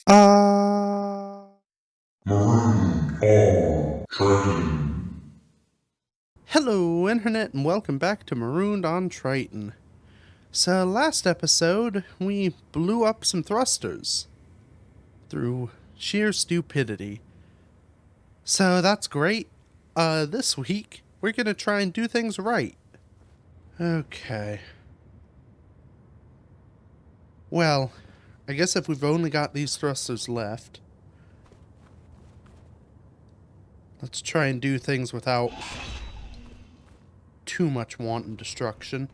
Marooned on Triton. Hello, Internet, and welcome back to Marooned on Triton. So, last episode, we blew up some thrusters through sheer stupidity. So, that's great. This week, we're gonna try and do things right. Okay. Well, I guess if we've only got these thrusters left, let's try and do things without too much wanton destruction.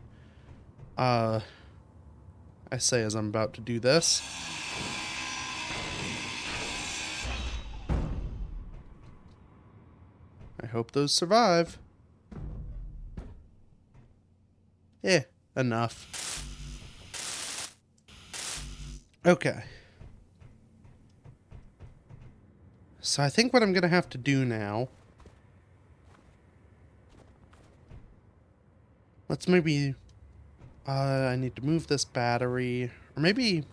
I say as I'm about to do this. I hope those survive. Enough. Okay. So I think what I'm gonna have to do now... Let's maybe... I need to move this battery. Or maybe...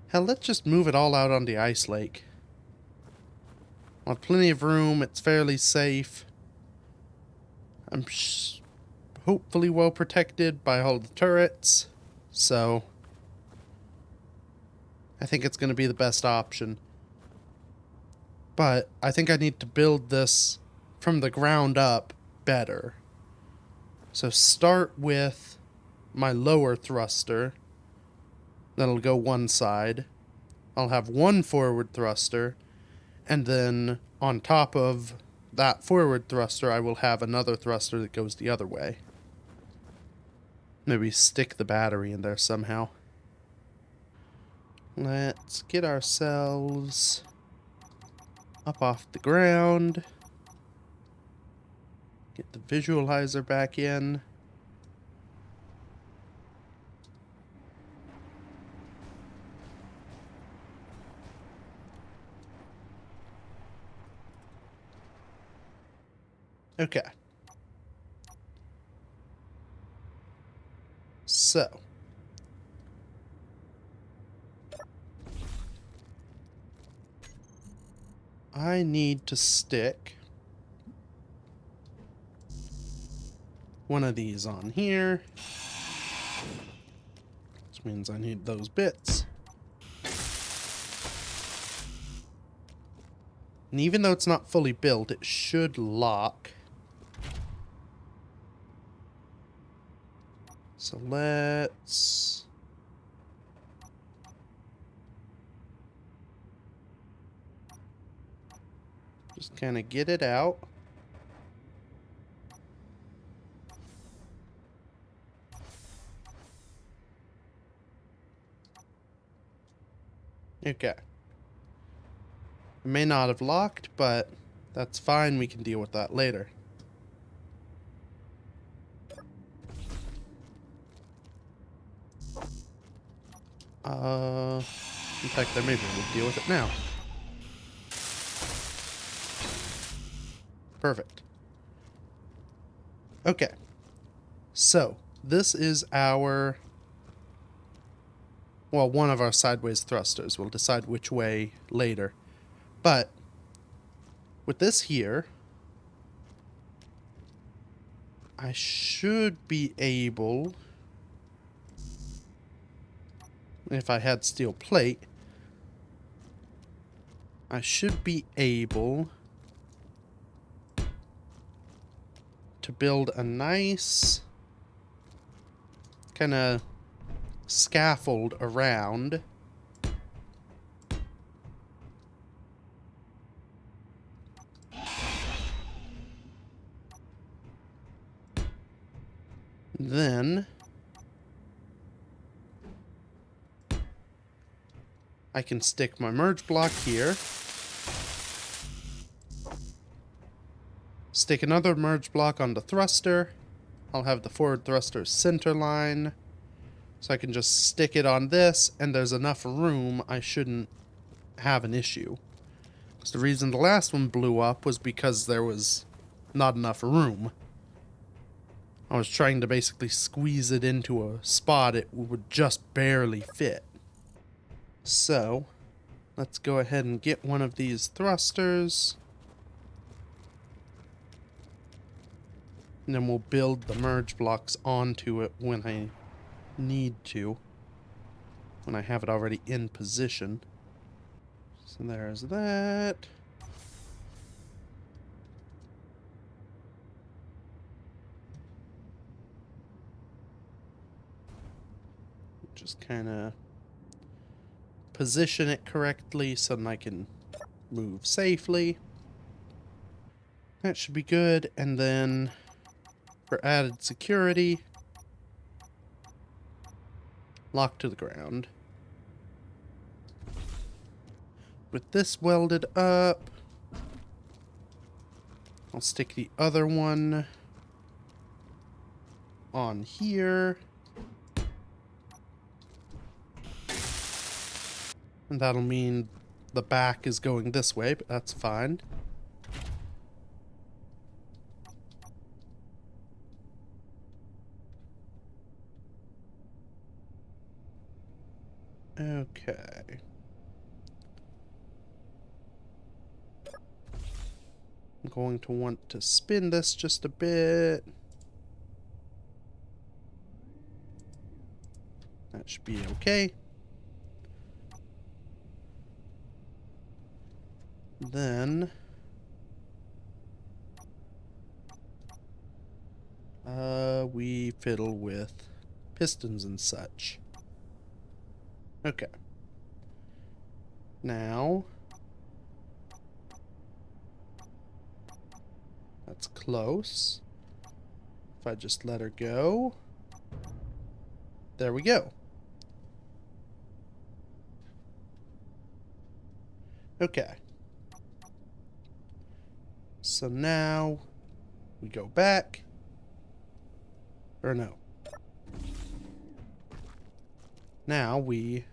Hell, let's just move it all out on the ice lake. I'll have plenty of room. It's fairly safe. I'm hopefully well protected by all the turrets. So... I think it's going to be the best option. But I think I need to build this from the ground up better. So start with my lower thruster. That'll go one side. I'll have one forward thruster. And then on top of that forward thruster, I will have another thruster that goes the other way. Maybe stick the battery in there somehow. Let's get ourselves up off the ground. Get the visualizer back in. Okay. So. I need to stick one of these on here. Which means I need those bits. And even though it's not fully built, it should lock. So let's... just kind of get it out. Okay. It may not have locked, but that's fine. We can deal with that later. In fact, I maybe we'll deal with it now. Perfect. Okay. So, this is our... well, one of our sideways thrusters. We'll decide which way later. But, with this here, I should be able... if I had steel plate, I should be able to build a nice kind of scaffold around. Then I can stick my merge block here. Stick another merge block on the thruster. I'll have the forward thruster center line. So I can just stick it on this, and there's enough room, I shouldn't have an issue. Because the reason the last one blew up was because there was not enough room. I was trying to basically squeeze it into a spot it would just barely fit. So, let's go ahead and get one of these thrusters. And then we'll build the merge blocks onto it when I need to. When I have it already in position. So there's that. Just kind of position it correctly so that I can move safely. That should be good. And then for added security, lock to the ground. With this welded up, I'll stick the other one on here. And that'll mean the back is going this way, but that's fine. Okay. I'm going to want to spin this just a bit. That should be okay. Then we fiddle with pistons and such. Okay. Now that's close. If I just let her go. There we go. Okay. So now we go back. Or no. Now we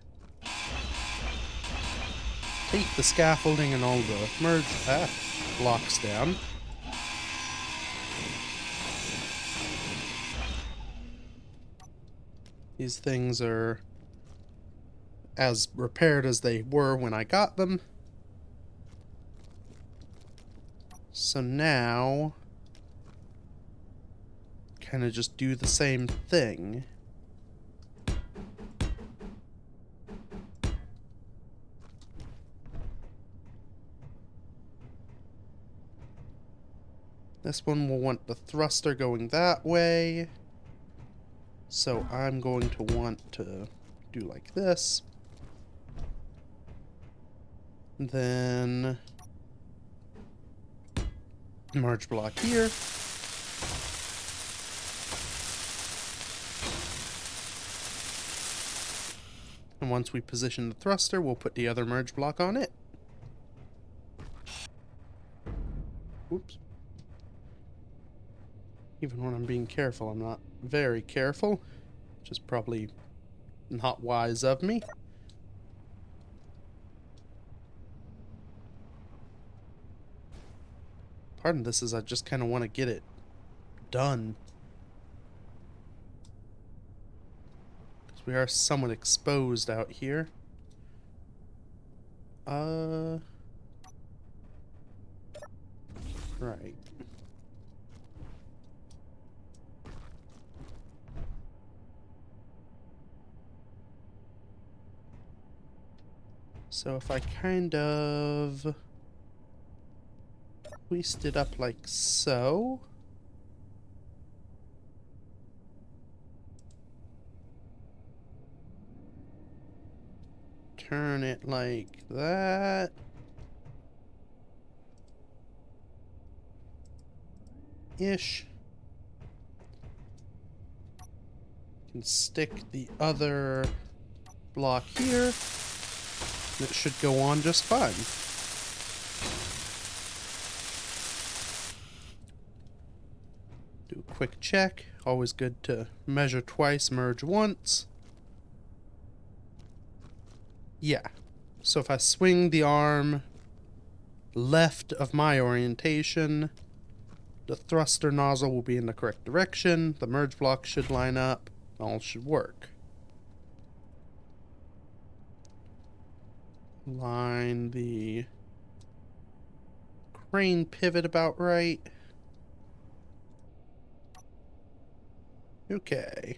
take the scaffolding and all the merge blocks down. These things are as repaired as they were when I got them. So now, kind of just do the same thing. This one will want the thruster going that way. So I'm going to want to do like this. Then merge block here. And once we position the thruster, we'll put the other merge block on it. Oops. Even when I'm being careful, I'm not very careful. Which is probably not wise of me. Part of this is I just kind of want to get it done. Because we are somewhat exposed out here. Right. So if I kind of twist it up like so. Turn it like that. Ish. Can stick the other block here. It should go on just fine. Do a quick check. Always good to measure twice, merge once. Yeah. So if I swing the arm left of my orientation, the thruster nozzle will be in the correct direction. The merge block should line up. All should work. Line the crane pivot about right. Okay.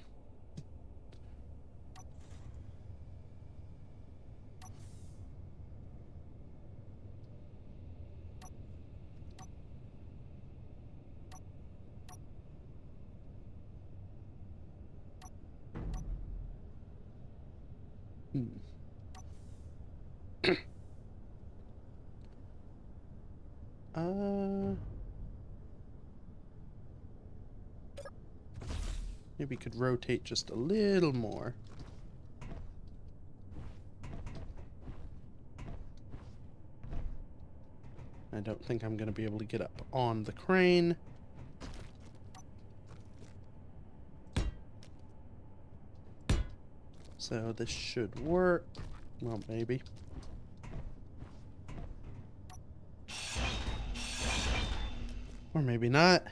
Maybe could rotate just a little more. I don't think I'm going to be able to get up on the crane. So this should work. Well, maybe. Or maybe not.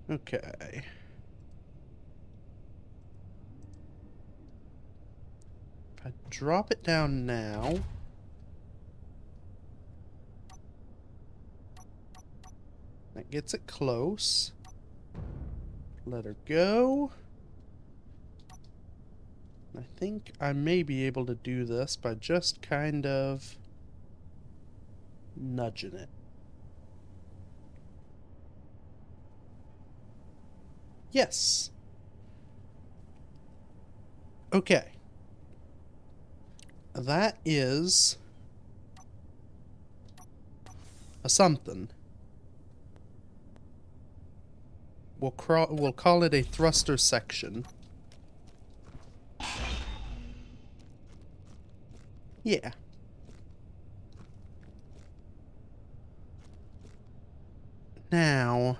Okay. If I drop it down now... That gets it close. Let her go. I think I may be able to do this by just kind of nudging it. Yes. Okay. That is a something. We'll call it a thruster section. Yeah. Now,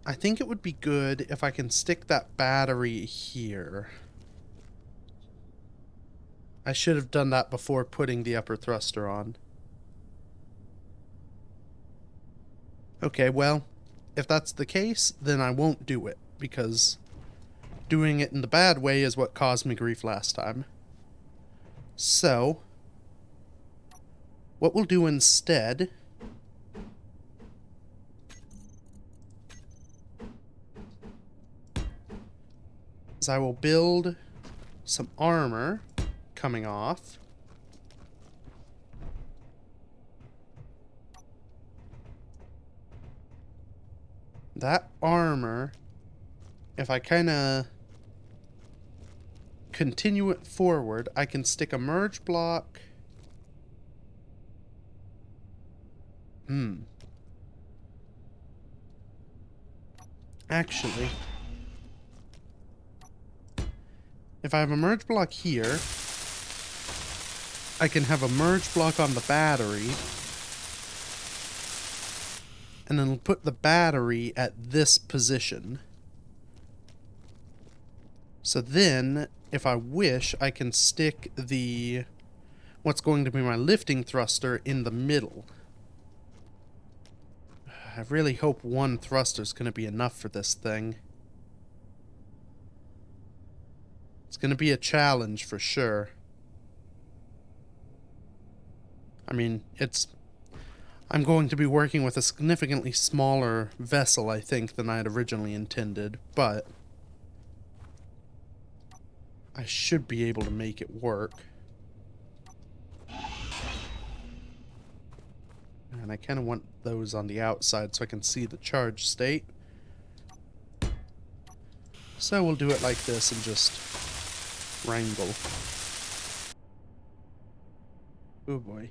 I think it would be good if I can stick that battery here. I should have done that before putting the upper thruster on. Okay, well, if that's the case, then I won't do it, because doing it in the bad way is what caused me grief last time. So, what we'll do instead is I will build some armor coming off. That armor, if I kind of continue it forward, I can stick a merge block. Actually, if I have a merge block here, I can have a merge block on the battery, and then put the battery at this position. So then, if I wish, I can stick the what's going to be my lifting thruster in the middle. I really hope one thruster is going to be enough for this thing. It's going to be a challenge for sure. I mean, I'm going to be working with a significantly smaller vessel, I think, than I had originally intended, but I should be able to make it work. And I kind of want those on the outside so I can see the charge state. So we'll do it like this and just wrangle. Oh boy.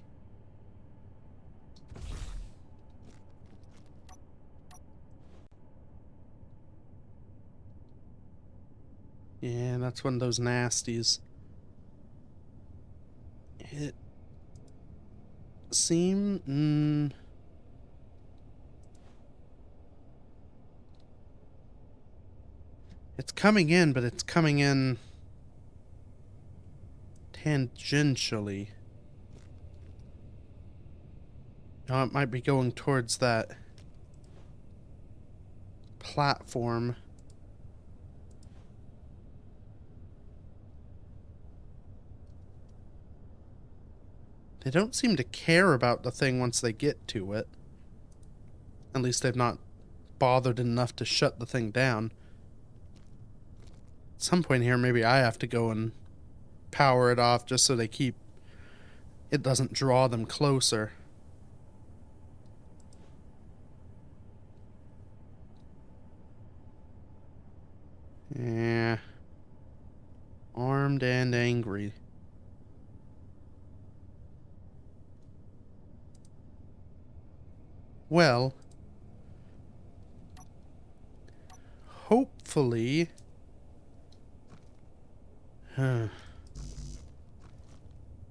Yeah, that's one of those nasties. It seemed... It's coming in, but it's coming in tangentially. Oh, it might be going towards that platform. They don't seem to care about the thing once they get to it. At least they've not bothered enough to shut the thing down. At some point here, maybe I have to go and power it off just so they keep... it doesn't draw them closer. Yeah. Armed and angry. Well, hopefully...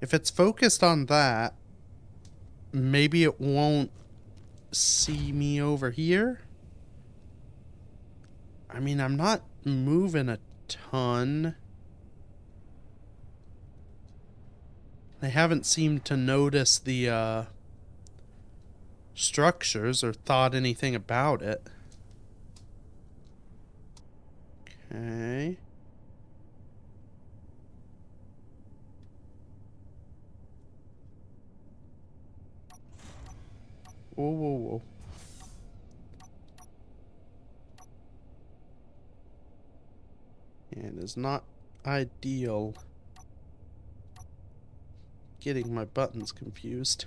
if it's focused on that, maybe it won't see me over here. I mean, I'm not moving a ton. They haven't seemed to notice the structures or thought anything about it. Okay. Whoa, whoa, whoa. It is not ideal getting my buttons confused.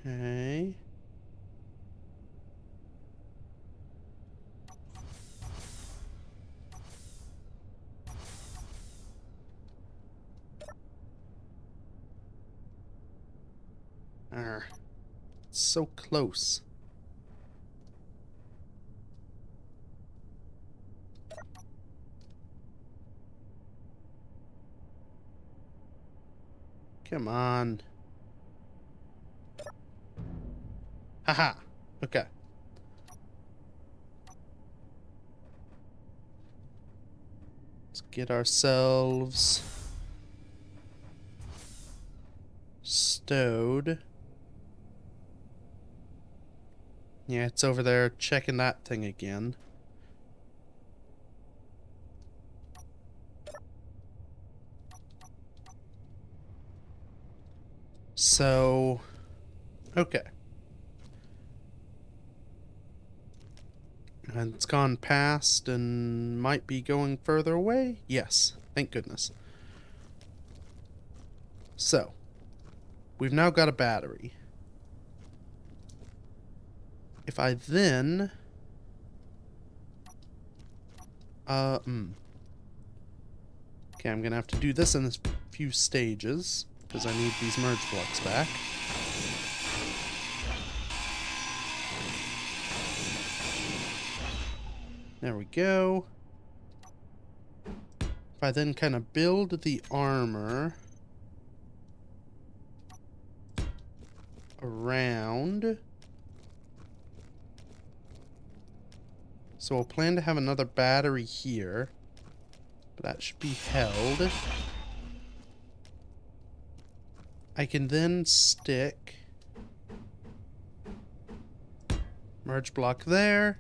Okay. It's so close. Come on. Haha. Okay. Let's get ourselves stowed. Yeah, it's over there checking that thing again. So, okay. And it's gone past and might be going further away? Yes, thank goodness. So, we've now got a battery. If I then... Okay, I'm gonna have to do this in a few stages, because I need these merge blocks back. There we go. If I then kind of build the armor around... So we'll plan to have another battery here. But that should be held. I can then stick merge block there.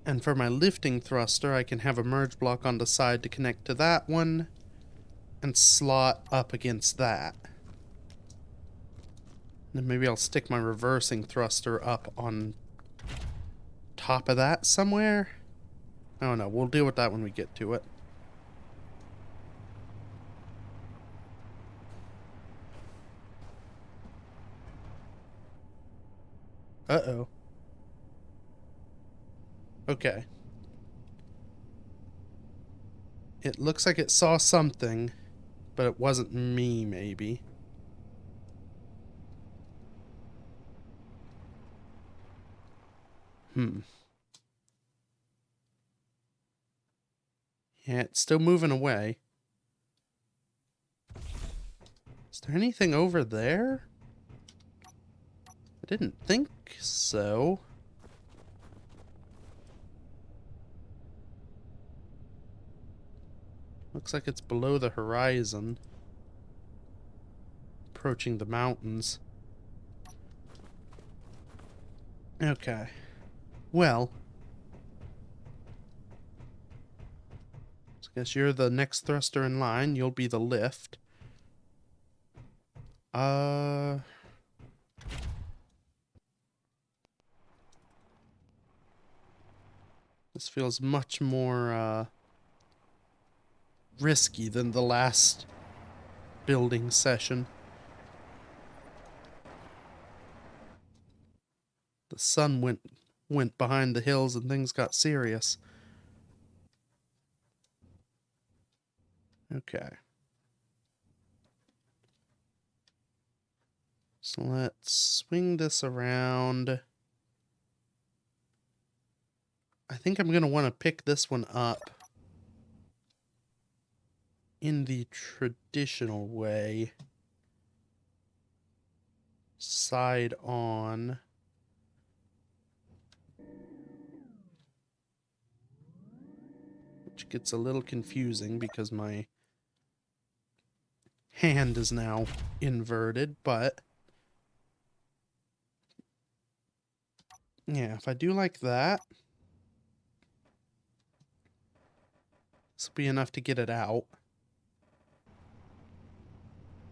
And for my lifting thruster, I can have a merge block on the side to connect to that one and slot up against that. Then maybe I'll stick my reversing thruster up on top of that somewhere. I don't know. We'll deal with that when we get to it. Uh-oh. Okay. It looks like it saw something, but it wasn't me, maybe. Yeah, it's still moving away. Is there anything over there? Didn't think so. Looks like it's below the horizon. Approaching the mountains. Okay. Well. So I guess you're the next thruster in line. You'll be the lift. This feels much more, risky than the last building session. The sun went behind the hills and things got serious. Okay. So let's swing this around. I think I'm going to want to pick this one up in the traditional way. Side on. Which gets a little confusing because my hand is now inverted, but yeah, if I do like that, this will be enough to get it out.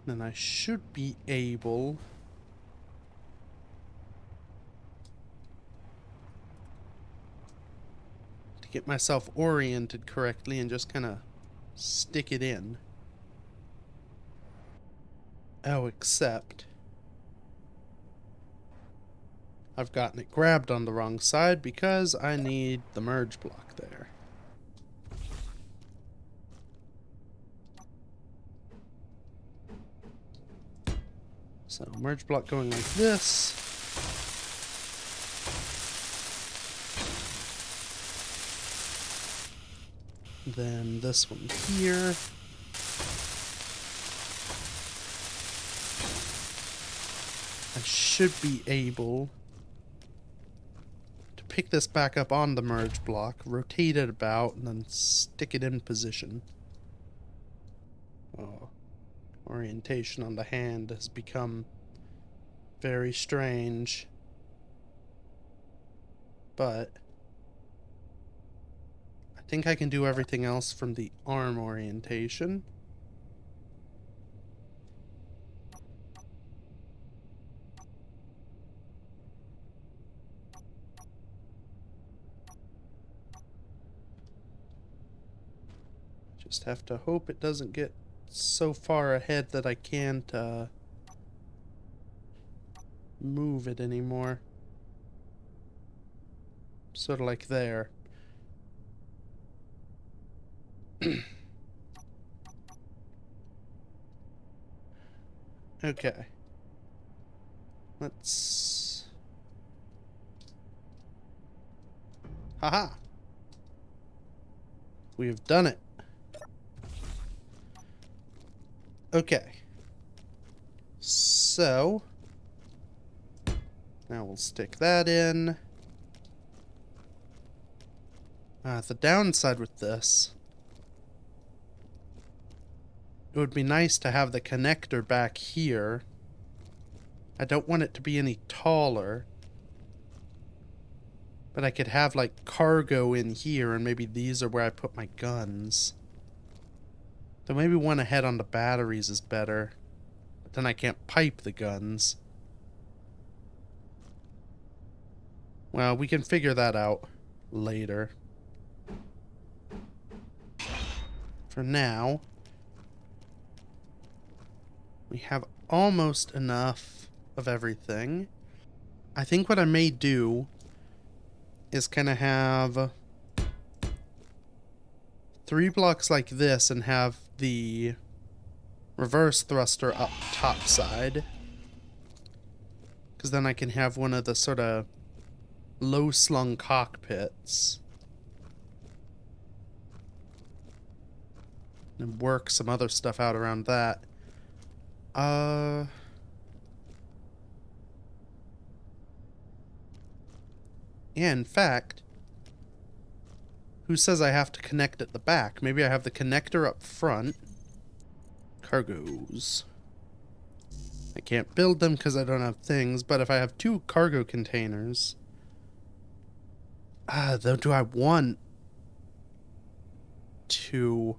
Then I should be able to get myself oriented correctly and just kind of stick it in. Oh, except I've gotten it grabbed on the wrong side because I need the merge block there. So merge block going like this. Then this one here. I should be able to pick this back up on the merge block, rotate it about, and then stick it in position. Oh, orientation on the hand has become very strange. But I think I can do everything else from the arm orientation. Just have to hope it doesn't get so far ahead that I can't move it anymore. Sort of like there. Okay. Let's... Haha! We've done it. Okay. So... now we'll stick that in. The downside with this... it would be nice to have the connector back here. I don't want it to be any taller. But I could have, like, cargo in here, and maybe these are where I put my guns. So maybe one ahead on the batteries is better. But then I can't pipe the guns. Well, we can figure that out later. For now, we have almost enough of everything. I think what I may do is kind of have 3 blocks like this and have the reverse thruster up top side. Because then I can have one of the sort of low-slung cockpits. And work some other stuff out around that. Yeah, in fact, who says I have to connect at the back? Maybe I have the connector up front. Cargoes. I can't build them because I don't have things, but if I have 2 cargo containers... though, do I want to...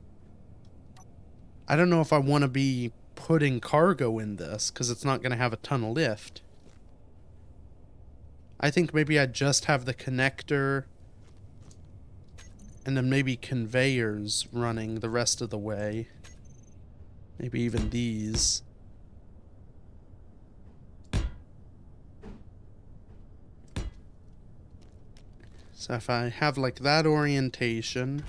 I don't know if I want to be putting cargo in this, because it's not going to have a ton of lift. I think maybe I just have the connector, and then maybe conveyors running the rest of the way. Maybe even these. So if I have like that orientation,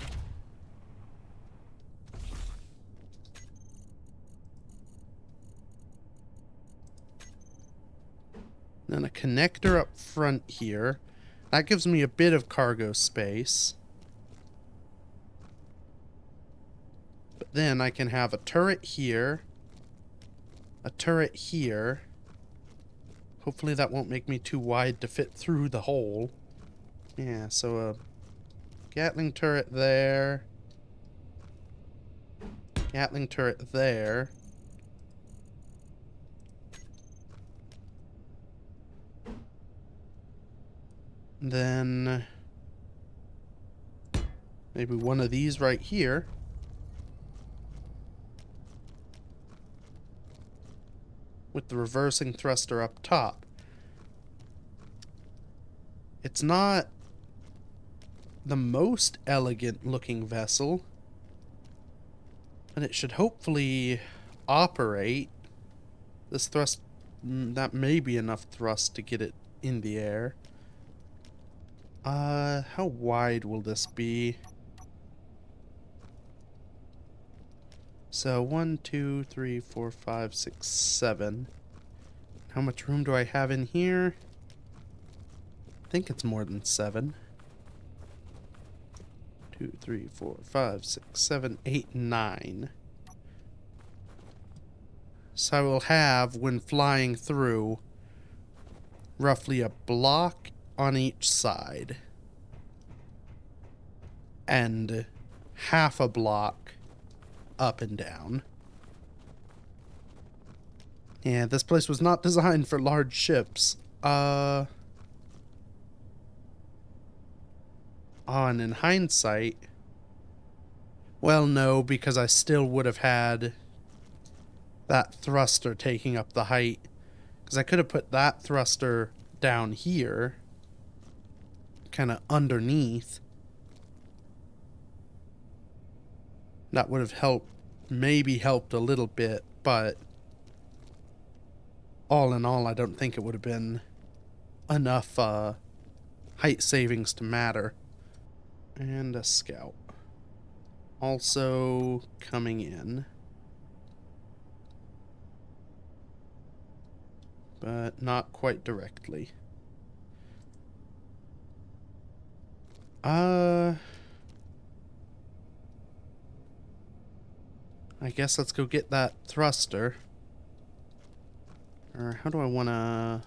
then a connector up front here, that gives me a bit of cargo space. But then I can have a turret here, a turret here. Hopefully that won't make me too wide to fit through the hole. Yeah, so a Gatling turret there. Gatling turret there. Then maybe one of these right here. With the reversing thruster up top. It's not the most elegant looking vessel, but it should hopefully operate. This thrust, that may be enough thrust to get it in the air. How wide will this be? So 1, 2, 3, 4, 5, 6, 7. How much room do I have in here? I think it's more than 7. 2, 3, 4, 5, 6, 7, 8, 9. So I will have, when flying through, roughly a block on each side. And half a block up and down. Yeah, this place was not designed for large ships. Oh, and in hindsight... Well, no, because I still would have had that thruster taking up the height. Because I could have put that thruster down here. Kind of underneath. That would have helped, maybe helped a little bit, but all in all, I don't think it would have been enough height savings to matter. And a scout. Also coming in. But not quite directly. I guess let's go get that thruster. Or how do I want to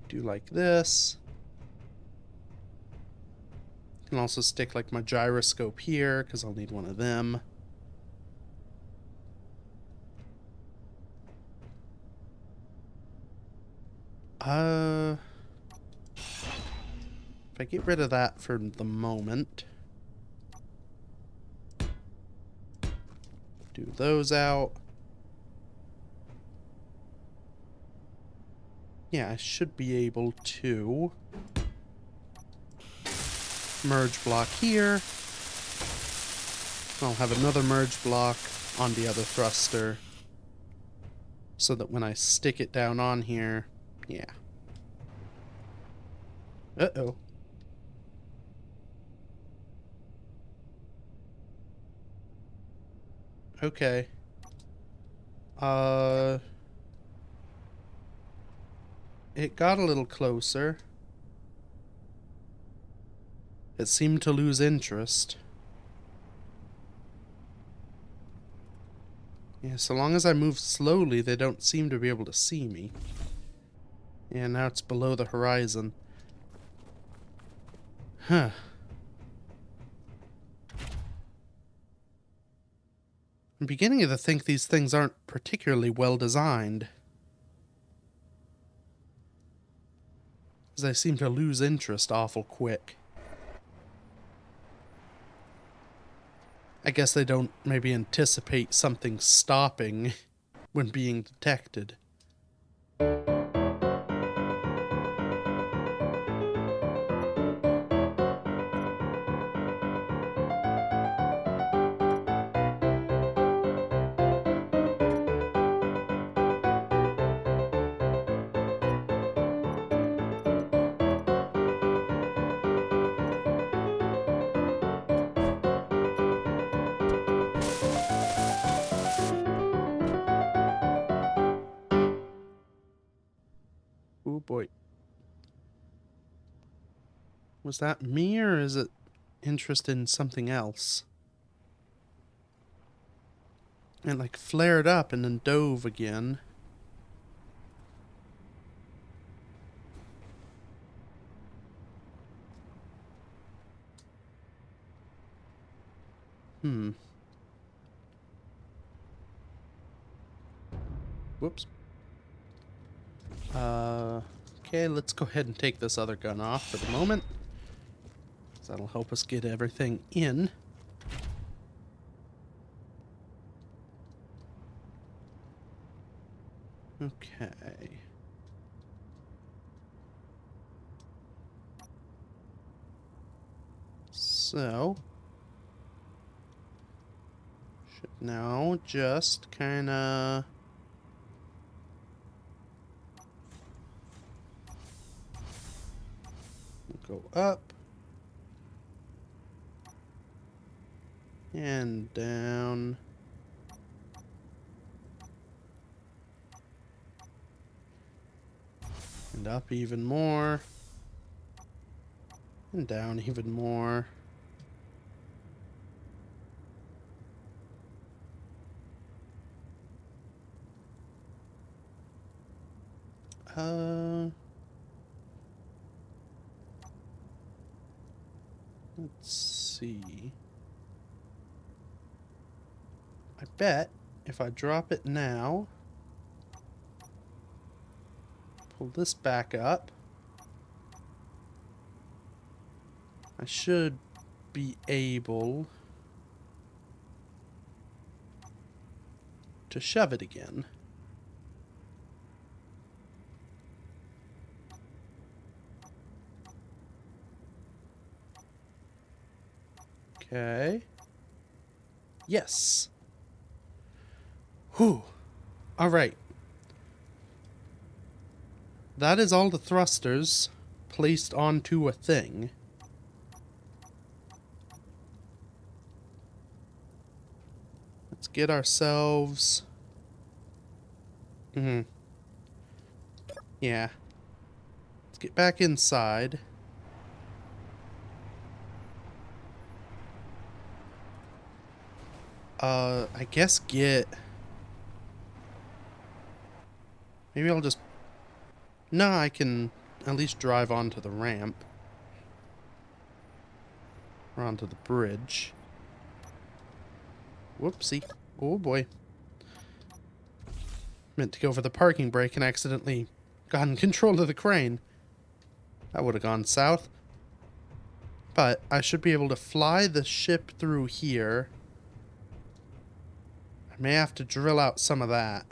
do like this? Can also stick like my gyroscope here because I'll need one of them. If I get rid of that for the moment. Do those out. Yeah, I should be able to merge block here. I'll have another merge block on the other thruster so that when I stick it down on here, yeah. Uh-oh. Okay. It got a little closer. It seemed to lose interest. Yeah, so long as I move slowly, they don't seem to be able to see me. Yeah, now it's below the horizon. Huh. I'm beginning to think these things aren't particularly well designed, as I seem to lose interest awful quick. I guess they don't maybe anticipate something stopping when being detected. Oh boy. Was that me, or is it interest in something else? It like flared up and then dove again. Whoops. Okay, let's go ahead and take this other gun off for the moment. That'll help us get everything in. Okay. So, should now just kinda go up and down. And up even more. And down even more. Let's see. I bet if I drop it now, pull this back up, I should be able to shove it again. Okay. Yes. Whew. Alright. That is all the thrusters placed onto a thing. Let's get ourselves... Yeah. Let's get back inside. I guess get... Maybe I'll just... No, I can at least drive onto the ramp. Or onto the bridge. Whoopsie. Oh boy. Meant to go for the parking brake and accidentally got in control of the crane. That would have gone south. But I should be able to fly the ship through here. I may have to drill out some of that.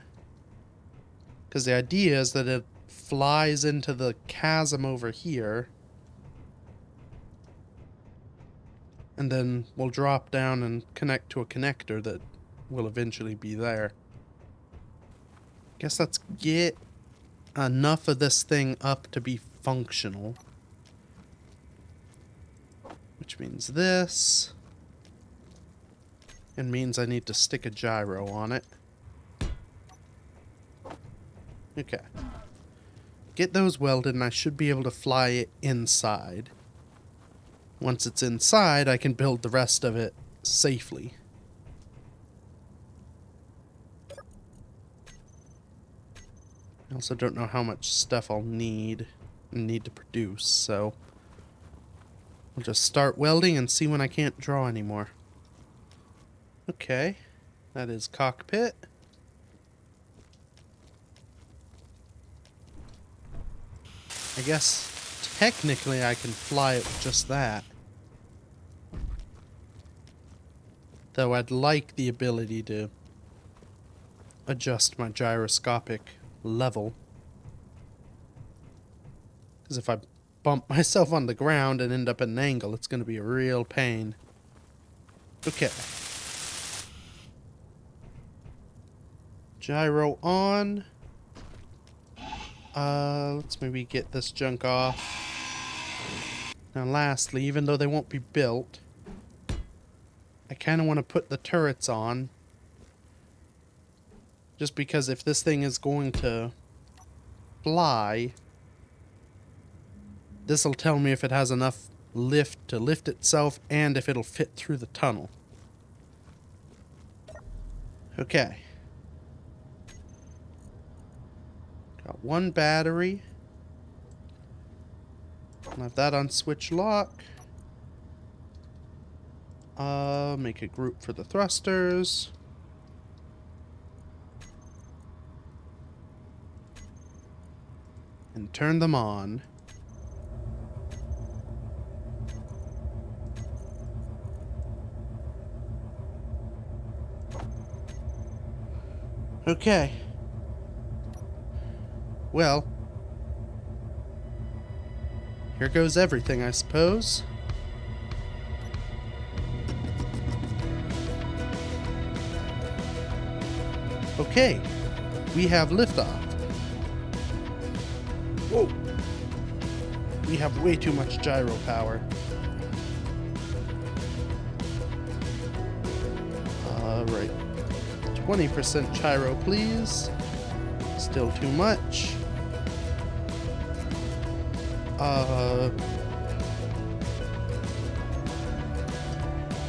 Because the idea is that it flies into the chasm over here. And then we'll drop down and connect to a connector that will eventually be there. Guess let's get enough of this thing up to be functional. Which means this. And means I need to stick a gyro on it. Okay. Get those welded and I should be able to fly it inside. Once it's inside, I can build the rest of it safely. I also don't know how much stuff I'll need to produce, so... I'll just start welding and see when I can't draw anymore. Okay, that is cockpit. I guess technically I can fly it with just that. Though I'd like the ability to adjust my gyroscopic level. Because if I bump myself on the ground and end up at an angle, it's going to be a real pain. Okay. Gyro on. Let's maybe get this junk off. Now lastly, even though they won't be built, I kind of want to put the turrets on. Just because if this thing is going to fly, this will tell me if it has enough lift to lift itself and if it'll fit through the tunnel. Okay. Got one battery. I'll have that on switch lock. Make a group for the thrusters. And turn them on. Okay. Well, here goes everything, I suppose. Okay, we have liftoff. Whoa! We have way too much gyro power. Right. 20% gyro, please. Still too much.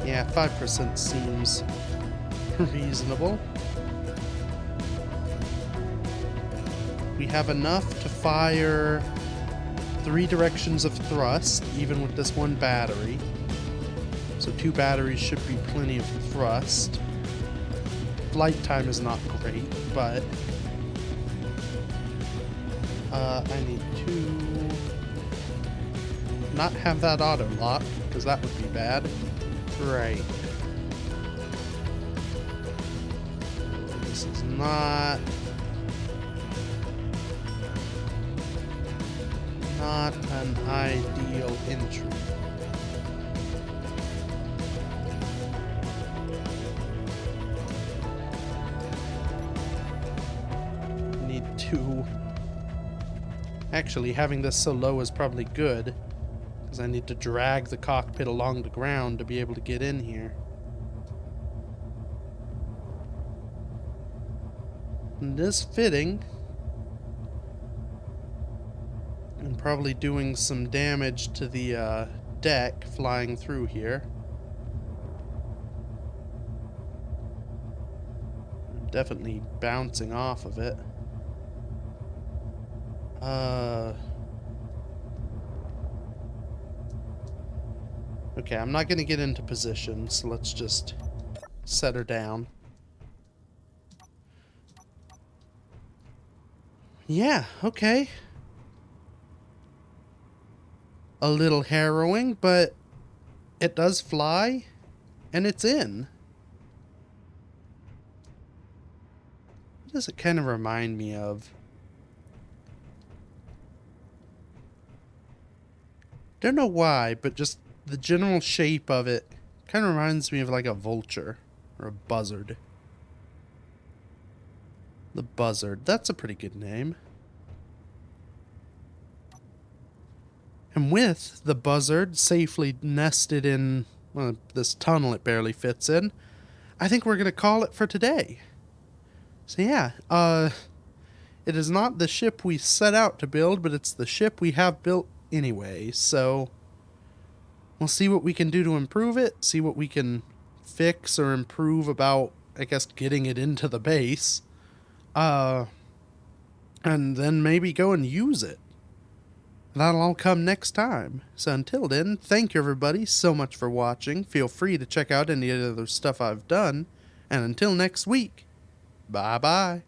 Yeah, 5% seems reasonable. We have enough to fire 3 directions of thrust, even with this one battery. So 2 batteries should be plenty of thrust. Flight time is not great, but I need to not have that auto lock, because that would be bad. Right. This is not an ideal entry. Need to... Actually, having this so low is probably good, because I need to drag the cockpit along the ground to be able to get in here. And this fitting, and probably doing some damage to the deck flying through here. I'm definitely bouncing off of it. Okay, I'm not going to get into position, so let's just set her down. Yeah, okay. A little harrowing, but it does fly, and it's in. What does it kind of remind me of? Don't know why, but just the general shape of it kind of reminds me of like a vulture or a buzzard. The buzzard. That's a pretty good name. And with the buzzard safely nested in, well, this tunnel it barely fits in, I think we're going to call it for today. So yeah, it is not the ship we set out to build, but it's the ship we have built anyway. So we'll see what we can do to improve it, see what we can fix or improve about, I guess, getting it into the base. And then maybe go and use it. That'll all come next time. So until then, thank you everybody so much for watching. Feel free to check out any other stuff I've done. And until next week, bye-bye.